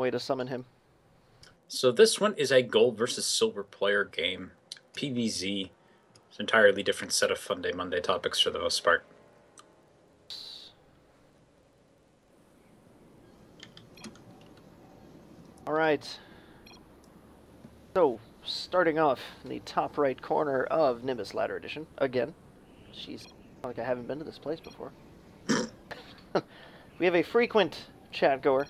way to summon him. So this one is a gold versus silver player game. PVZ. It's an entirely different set of Fun Day Monday topics for the most part. All right. So, starting off in the top right corner of Nimbus Ladder Edition, again. Jeez, like I haven't been to this place before. We have a frequent chat goer.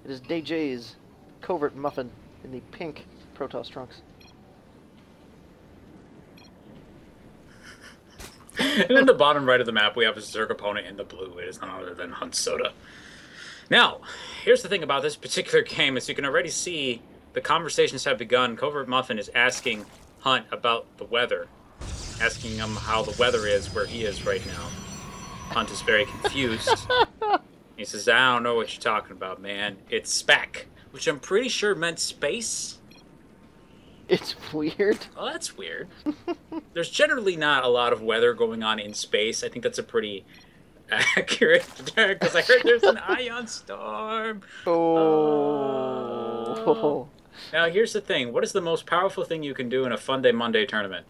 It is DJ's CovertMuffin in the pink Protoss trunks. And in the bottom right of the map, we have a Zerg opponent in the blue. It is none other than huntsoda. Now, here's the thing about this particular game is you can already see the conversations have begun. CovertMuffin is asking Hunt about the weather, asking him how the weather is where he is right now. Hunt is very confused. He says, I don't know what you're talking about, man. It's spec, which I'm pretty sure meant space. It's weird. Oh, that's weird. There's generally not a lot of weather going on in space. I think that's a pretty accurate term, because I heard there's an ion storm. Oh. Now, here's the thing. What is the most powerful thing you can do in a Fun Day Monday tournament?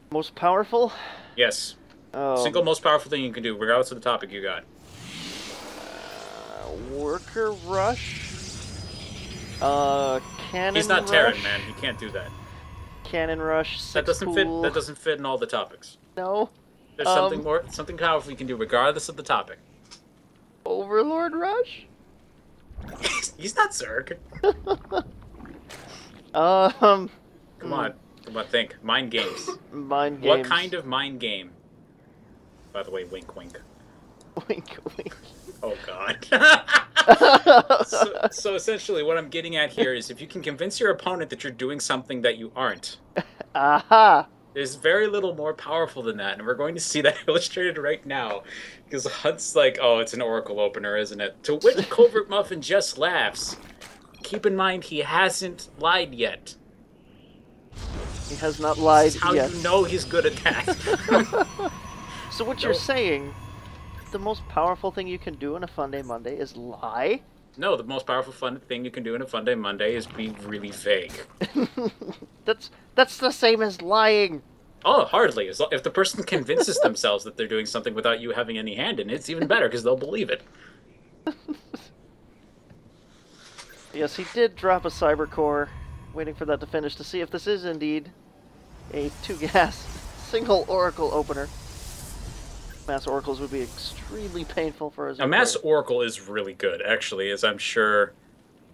Most powerful? Yes. Single most powerful thing you can do, regardless of the topic you got. Worker rush? Cannon He's not rush? Terran, man. He can't do that. Cannon rush, That doesn't fit. That doesn't fit in all the topics. No. There's something powerful you can do, regardless of the topic. Overlord rush? He's not Zerg. Come on, think. Mind games. Mind games. What kind of mind game? By the way, wink, wink. Wink, wink. Oh God. So essentially, what I'm getting at here is if you can convince your opponent that you're doing something that you aren't. Aha. There's very little more powerful than that, and we're going to see that illustrated right now. Because Hunt's like, oh, it's an Oracle opener, isn't it? To which CovertMuffin just laughs. Keep in mind, he hasn't lied yet. He has not lied yet. How you know he's good at that. So what you're saying, the most powerful thing you can do on a Fun Day Monday is lie? No, the most powerful fun thing you can do on a Fun Day Monday is be really vague. That's the same as lying. Oh, hardly. If the person convinces themselves that they're doing something without you having any hand in it, it's even better because they'll believe it. Yes, he did drop a cyber core, waiting for that to finish to see if this is indeed a 2-gas single Oracle opener. Mass Oracles would be extremely painful for us. A Mass Oracle is really good, actually, as I'm sure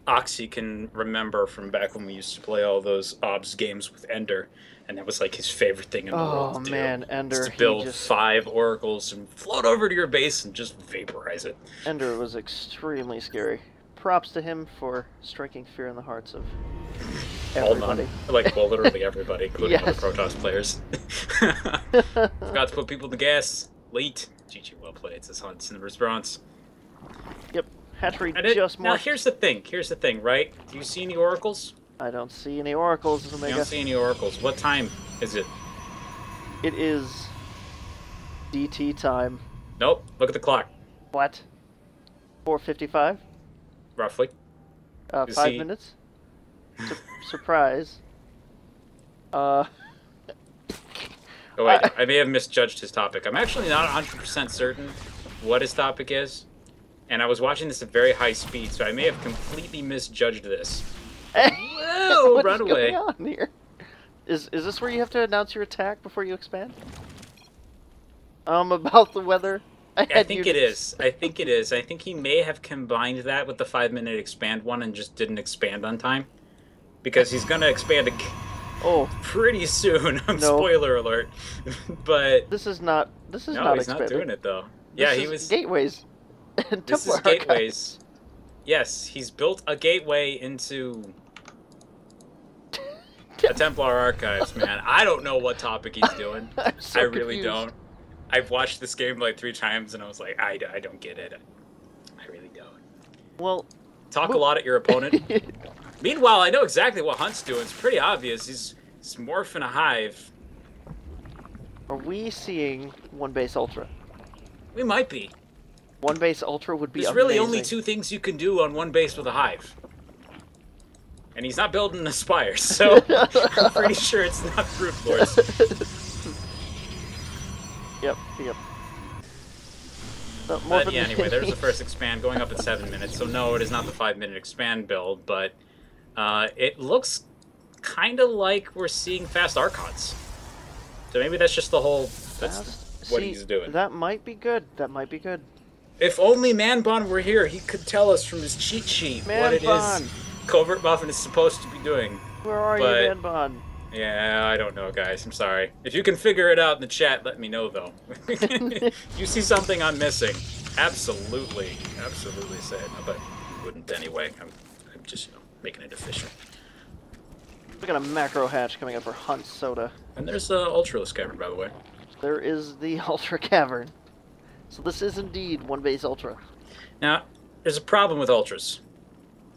Oxy can remember from back when we used to play all those OBS games with Ender, and that was like his favorite thing in the world to do. Oh man, Ender. To build 5 oracles and float over to your base and just vaporize it. Ender was extremely scary. Props to him for striking fear in the hearts of everybody. Well, literally everybody, including other Protoss players. Forgot to put people to gas. Late. GG, well played, says Hunts in the response. Yep, hatchery just more. Now, here's the thing, right? Do you see any oracles? I don't see any oracles, Omega. You don't see any oracles. What time is it? It is DT time. Nope, look at the clock. What? 4:55? Roughly. 5 minutes? Surprise. Oh wait, I may have misjudged his topic. I'm actually not 100% certain what his topic is, and I was watching this at very high speed, so I may have completely misjudged this. Whoa, run away! What's going on here? Is this where you have to announce your attack before you expand? About the weather? I think it is. I think it is. I think he may have combined that with the 5-minute expand one and just didn't expand on time, because he's gonna expand again. Oh, pretty soon. Spoiler alert. But this is not. This is no, not. He's not doing it though. Yeah, he was gateways. This is gateways. Yes, he's built a gateway into a Templar Archives. Man, I don't know what topic he's doing. I really don't. I've watched this game like 3 times, and I was like, I don't get it. I really don't. Well, talk a lot at your opponent. Meanwhile, I know exactly what Hunt's doing. It's pretty obvious. He's morphing a hive. Are we seeing 1 base ultra? We might be. One base ultra would be There's amazing. really only 2 things you can do on one base with a hive. And he's not building a spire, so I'm pretty sure it's not Fruit Lords. Yep. But yeah, anyway, there's the first expand going up at 7 minutes. So no, it is not the 5-minute expand build, but it looks kind of like we're seeing fast Archons. So maybe that's just the whole... That's what he's doing. That might be good. If only Manbon were here, he could tell us from his cheat sheet what it is CovertMuffin is supposed to be doing. Where are you, Manbon? Yeah, I don't know, guys. I'm sorry. If you can figure it out in the chat, let me know, though. You see something I'm missing, absolutely say it. But you wouldn't anyway. I'm just, making it official. We got a macro hatch coming up for huntsoda. And there's the Ultraless Cavern, by the way. There is the Ultra Cavern. So this is indeed one base Ultra. Now, there's a problem with Ultras.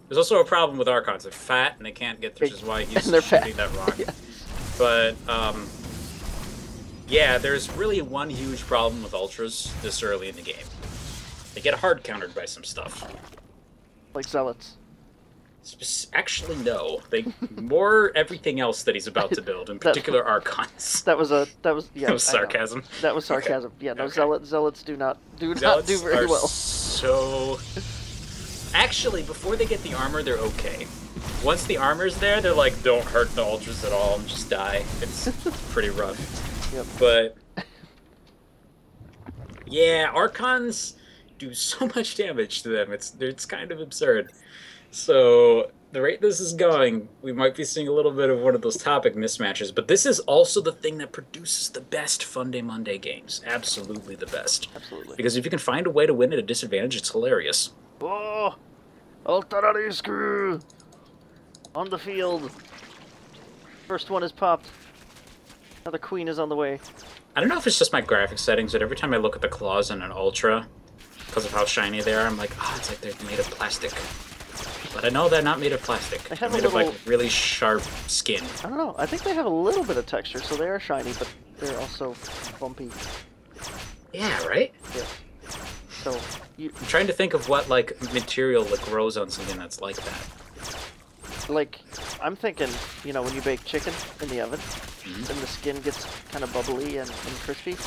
There's also a problem with Archons. They're fat and they can't get through, which is why he's shooting that rock. Yeah. But, yeah, there's really one huge problem with Ultras this early in the game. They get hard countered by some stuff. Like Zealots. Actually, no. They more everything else that he's about to build, in particular Archons. That was sarcasm. That was sarcasm. Okay. Yeah, no, okay. Zealots do not do very well. So, actually, before they get the armor, they're okay. Once the armor's there, they're like, don't hurt the Ultras at all and just die. It's pretty rough. Yep. But yeah, Archons do so much damage to them. It's kind of absurd. So, the rate this is going, we might be seeing a little bit of one of those topic mismatches, but this is also the thing that produces the best Fun Day Monday games. Absolutely the best. Absolutely. Because if you can find a way to win at a disadvantage, it's hilarious. Oh! Ultra on the field. First one is popped. Another queen is on the way. I don't know if it's just my graphic settings, but every time I look at the claws in an Ultra, because of how shiny they are, I'm like, oh, it's like they're made of plastic. But I know they're not made of plastic. They're made of, like, really sharp skin. I don't know. I think they have a little bit of texture, so they are shiny, but they're also bumpy. Yeah, right? Yeah. So, I'm trying to think of what, like, material that grows on something that's like that. Like, I'm thinking, you know, when you bake chicken in the oven, and the skin gets kind of bubbly and crispy.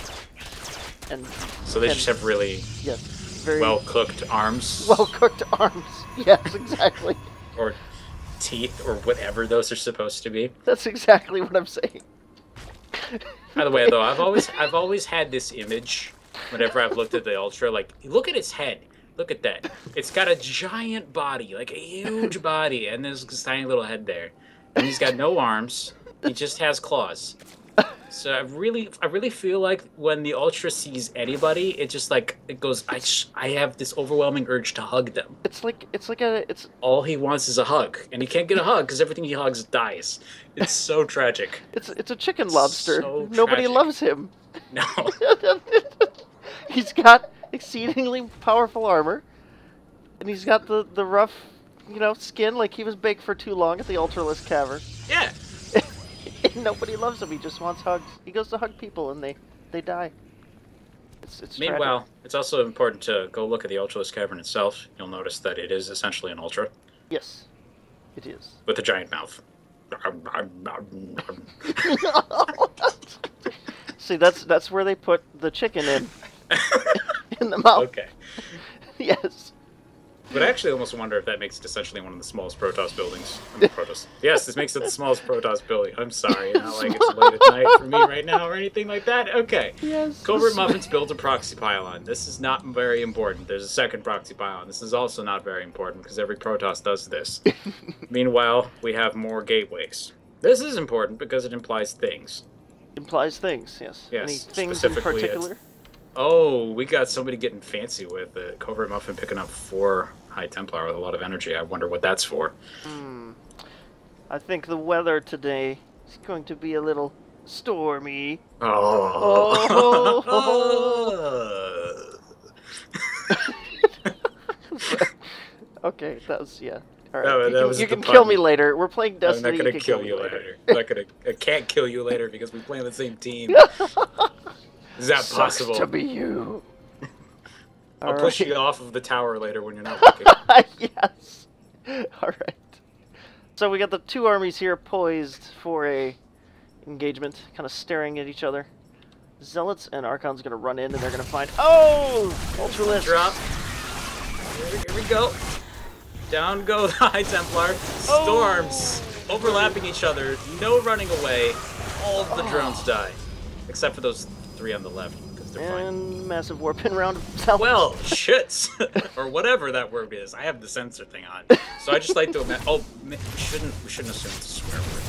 And so they just have really... Yes. Very well-cooked arms. Well-cooked arms. Yes, exactly. Or teeth, or whatever those are supposed to be. That's exactly what I'm saying. By the way, though, I've always had this image whenever I've looked at the Ultra. Like, look at its head. Look at that. It's got a giant body, like a huge body, and there's this tiny little head there. And he's got no arms. He just has claws. So I really feel like when the Ultra sees anybody, it just like it goes. I have this overwhelming urge to hug them. It's all he wants is a hug, and he can't get a hug because everything he hugs dies. It's so tragic. It's a chicken lobster. So nobody loves him. No. He's got exceedingly powerful armor, and he's got the rough, you know, skin like he was baked for too long at the Ultraless Cavern. Yeah. Nobody loves him. He just wants hugs. He goes to hug people, and they die. It's Meanwhile, tragic. It's also important to go look at the Ultraless Cavern itself. You'll notice that it is essentially an Ultra. Yes, it is. With a giant mouth. See, that's where they put the chicken in the mouth. Okay. Yes. But I actually almost wonder if that makes it essentially one of the smallest Protoss buildings. Yes, this makes it the smallest Protoss building. I'm sorry, not like it's late at night for me right now or anything like that. Okay. Yes. CovertMuffin's built a proxy pylon. This is not very important. There's a second proxy pylon. This is also not very important because every Protoss does this. Meanwhile, we have more gateways. This is important because it implies things. Implies things, yes. Yes. Any things in particular? Oh, we got somebody getting fancy with CovertMuffin picking up 4 High Templar with a lot of energy. I wonder what that's for. I think the weather today is going to be a little stormy. Oh. Okay, that was, yeah. All right. You can kill me later. We're playing Destiny. I'm not going to kill you later. I can't kill you later because we play on the same team. Is that possible? Sucks to be you. I'll push you off of the tower later when you're not looking. Yes. All right. So we got the two armies here poised for a engagement, kind of staring at each other. Zealots and Archon's gonna run in and they're gonna find. Oh, Ultralisk. Drop. Here we go. Down go the High Templar. Storms overlapping each other. No running away. All of the drones die, except for those 3 on the left. And massive warp in round of Zealots. Well, shits, or whatever that word is. I have the censor thing on, so I just like to imagine. Oh, we shouldn't assume it's a swear word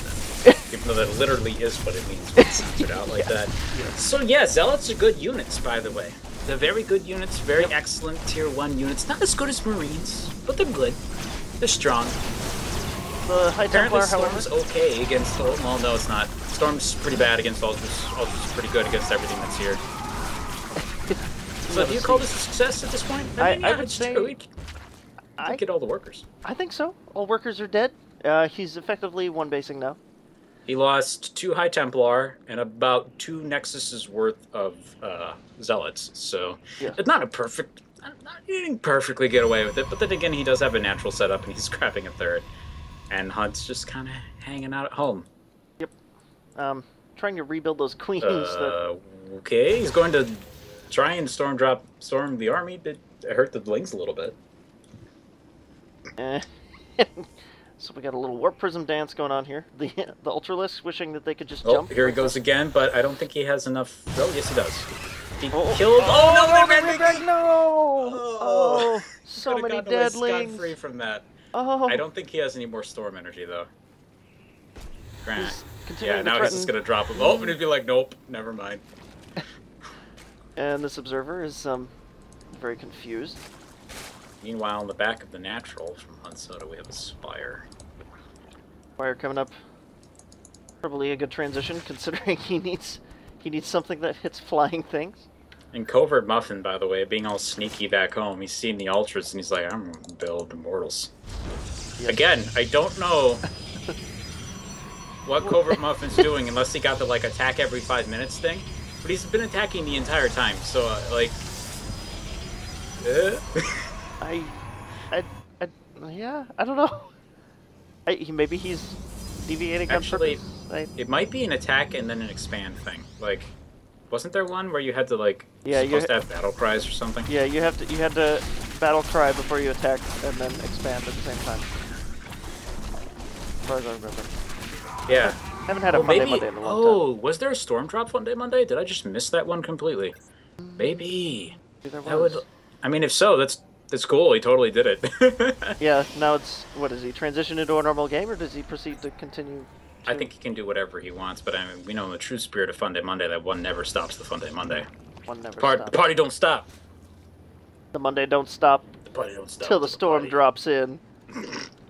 then, even though that literally is what it means when it's censored out like that. So yeah, Zealots are good units, by the way. They're very good units, very excellent tier 1 units. Not as good as Marines, but they're good. They're strong. The High Templar, Storm's okay against. Well, no, it's not. Storm's pretty bad against Ultras. Ultras is pretty good against everything that's here. So do you call this a success at this point? I would say... I get all the workers. I think so. All workers are dead. He's effectively one basing now. He lost 2 High Templar and about 2 Nexuses worth of Zealots. So it's not a perfect... He didn't perfectly get away with it, but then again, he does have a natural setup and he's scrapping a 3rd. And Hunt's just kind of hanging out at home. Yep. Trying to rebuild those queens. Okay, he's going to try and storm the army, but it hurt the Lings a little bit. So we got a little warp prism dance going on here. The Ultralisk wishing that they could just jump. Here he goes again, but I don't think he has enough. Oh, yes, he does. He killed. Oh no! Oh, so many dead Lings. Scot free from that. Oh. I don't think he has any more storm energy though. Yeah, now he's just gonna drop him. Oh, and he'd be like, nope, never mind. And this observer is very confused. Meanwhile, in the back of the natural from huntsoda, we have a Spire. Spire coming up. Probably a good transition, considering he needs something that hits flying things. And CovertMuffin, by the way, being all sneaky back home, he's seen the Ultras and he's like, I'm gonna build Immortals. Yes. Again, I don't know what CovertMuffin's doing unless he got the like attack every 5 minutes thing. But he's been attacking the entire time, so like. Yeah, I don't know. Maybe he's deviating on purpose. It might be an attack and then an expand thing. Like, wasn't there one where you had to like supposed to have battle cries or something? Yeah, you had to battle cry before you attack and then expand at the same time. As far as I remember. Yeah. I haven't had a Monday in a long time. Oh, was there a storm drop Monday? Did I just miss that one completely? Maybe. There was. That would. I mean, if so, that's cool. He totally did it. Yeah. Now it's what is he transition into a normal game or does he proceed to continue? I think he can do whatever he wants, but I mean, we know in the true spirit of Fun Day Monday that one never stops the Fun Day Monday. One never stops. The party don't stop. The Monday don't stop. The party don't stop. Till the storm drops in.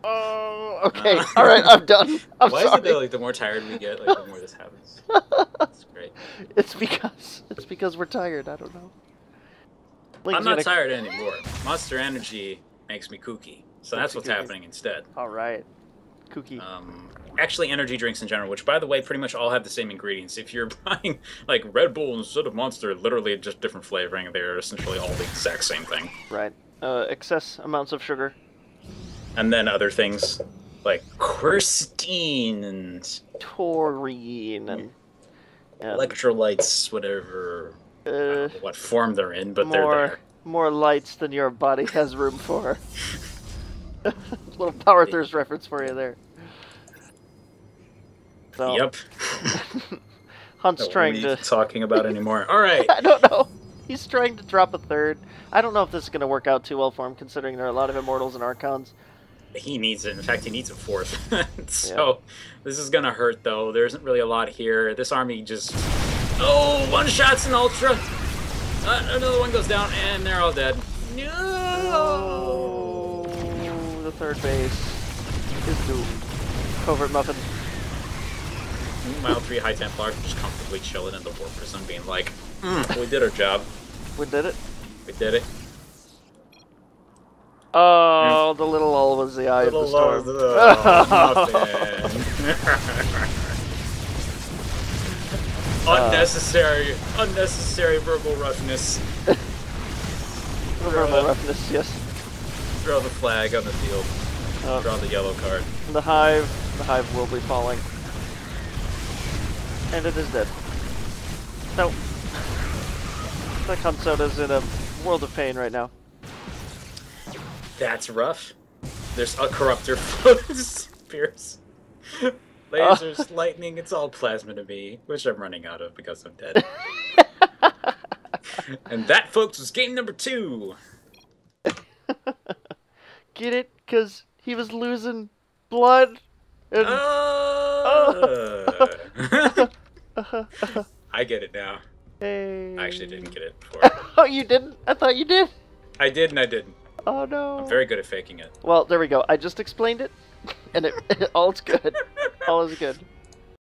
Oh, okay. All right, I'm done. I'm sorry. Why is it that, like, the more tired we get, like, the more this happens? That's great. It's because we're tired. I don't know. I'm not tired anymore. Monster Energy makes me kooky, so that's what's happening instead. All right. Kooky. Actually, energy drinks in general, which, by the way, pretty much all have the same ingredients. If you're buying, like, Red Bull instead of Monster, literally just different flavoring, they're essentially all the exact same thing. Right. Excess amounts of sugar. And then other things, like quercetin and... taurine and... electrolytes, whatever... I don't know what form they're in, but they're there. More lights than your body has room for. Little Power Thirst reference for you there. So, yep. Hunt's trying to... What are you talking about anymore? All right. I don't know. He's trying to drop a 3rd. I don't know if this is going to work out too well for him, considering there are a lot of Immortals and Archons. He needs it. In fact, he needs a 4th. So, this is going to hurt, though. There isn't really a lot here. This army just... Oh, one shot's an Ultra. Another one goes down, and they're all dead. No! Oh, the 3rd base is doomed. CovertMuffin. Meanwhile, 3 High Templar just comfortably chilling in the warp prison, being like, we did our job. We did it? We did it. Oh, the little lull was the eye of the storm. Unnecessary verbal roughness. Verbal roughness, yes. Throw the flag on the field. Draw the yellow card. The hive will be falling. And it is dead. No. That huntsoda's in a world of pain right now. That's rough. There's a corruptor floating spears. Lasers, lightning, it's all plasma to me, which I'm running out of because I'm dead. And that, folks, was game number 2. Get it? Because he was losing blood. And... I get it now. Hey. I actually didn't get it before. Oh, you didn't? I thought you did. I did and I didn't. Oh, no. I'm very good at faking it. Well, there we go. I just explained it, and all's good. All is good.